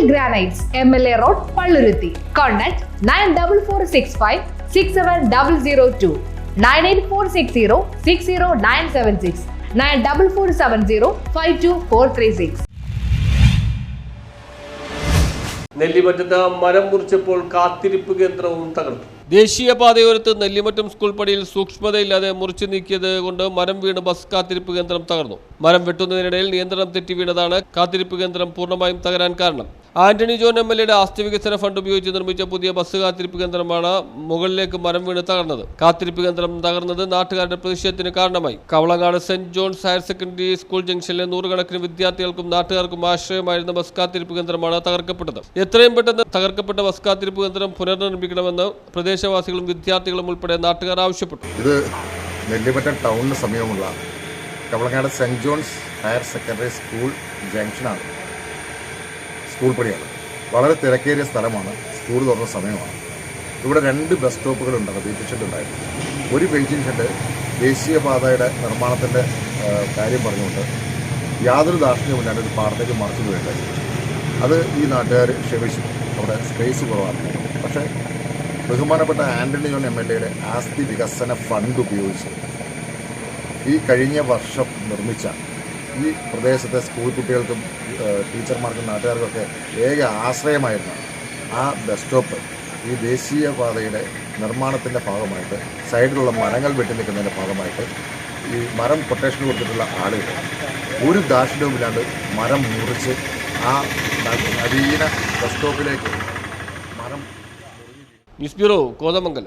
Granites, MLA Road, Palluruthi. Contact 9446567002, 98460 94470 നെല്ലിമറ്റത്ത് മരം മുറിച്ചപ്പോൾ കാത്തിരിപ്പ് കേന്ദ്രവും തകർന്നു. ദേശീയപാതയോരത്ത് നെല്ലിമറ്റം സ്കൂൾ പടിയിൽ സൂക്ഷ്മതയില്ലാതെ മുറിച്ചു നീക്കിയത് കൊണ്ട് മരം വീണ് ബസ് കാത്തിരിപ്പ് കേന്ദ്രം തകർന്നു. മരം വെട്ടുന്നതിനിടയിൽ നിയന്ത്രണം തെറ്റി വീണതാണ് കാത്തിരിപ്പ് കേന്ദ്രം പൂർണ്ണമായും തകരാൻ കാരണം. ആന്റണി ജോൺ MLA ആസ്തി വികസന ഫണ്ട് ഉപയോഗിച്ച് നിർമ്മിച്ച പുതിയ ബസ് കാത്തിരിപ്പ് കേന്ദ്രമാണ് മുകളിലേക്ക് മരം വീണ് തകർന്നത്. കാത്തിരിപ്പ് കേന്ദ്രം തകർന്നത് നാട്ടുകാരുടെ പ്രതിഷേധത്തിന് കാരണമായി. Kavalangad saint John's higher secondary school ജംഗ്ഷനിലെ നൂറുകണക്കിന് വിദ്യാർത്ഥികൾക്കും നാട്ടുകാർക്കും ആശ്രയമായിരുന്ന ബസ് കാത്തിരിപ്പ് കേന്ദ്രമാണ് തകർക്കപ്പെട്ടത്. എത്രയും പെട്ടെന്ന് തകർക്കപ്പെട്ട ബസ് കാത്തിരിപ്പ് കേന്ദ്രം പുനർനിർമ്മിക്കണമെന്ന് പ്രദേശവാസികളും വിദ്യാർത്ഥികളും ഉൾപ്പെടെ നാട്ടുകാർ ആവശ്യപ്പെട്ടു. ഇത് നെല്ലിമറ്റം ടൗണിന് സമീപമുള്ള Kavalangad saint John's higher secondary school ജംഗ്ഷനാണ്. സ്കൂൾ പടിയാണ്. വളരെ തിരക്കേറിയ സ്ഥലമാണ്. സ്കൂൾ തുറന്ന സമയമാണ്. ഇവിടെ 2 ബസ് സ്റ്റോപ്പുകളുണ്ട്. വെയിറ്റിംഗ് ഷെഡ് ഉണ്ടായിരുന്നു. ഒരു വെയിറ്റിംഗ് ഷെഡ് ദേശീയപാതയുടെ നിർമ്മാണത്തിൻ്റെ കാര്യം പറഞ്ഞുകൊണ്ട് യാതൊരു ദാക്ഷിണ്യമില്ലാണ്ട് ഒരു പാടത്തേക്ക് മറിച്ചു വീഴുണ്ടായി. അത് ഈ നാട്ടുകാർ ക്ഷമിച്ചു. അവിടെ സ്പേസ് കുറവാണ്. പക്ഷേ ബഹുമാനപ്പെട്ട ആന്റണി ജോൺ MLA ആസ്തി വികസന ഫണ്ട് ഉപയോഗിച്ച് ഈ കഴിഞ്ഞ വർഷം നിർമ്മിച്ച ഈ പ്രദേശത്തെ സ്കൂൾ കുട്ടികൾക്കും ടീച്ചർമാർക്കും നാട്ടുകാർക്കൊക്കെ ഏക ആശ്രയമായിരുന്ന ആ ബസ് സ്റ്റോപ്പ് ഈ ദേശീയപാതയുടെ നിർമ്മാണത്തിൻ്റെ ഭാഗമായിട്ട് സൈഡിലുള്ള മരങ്ങൾ വെട്ടി നിൽക്കുന്നതിൻ്റെ ഭാഗമായിട്ട് ഈ മരം കൊട്ടേഷൻ കൊടുത്തിട്ടുള്ള ആളുകൾ ഒരു ദാക്ഷിണ്യവുമില്ലാണ്ട് മരം മുറിച്ച് ആ നവീന ബസ് സ്റ്റോപ്പിലേക്ക് മരം. News bureau, Kothamangalam.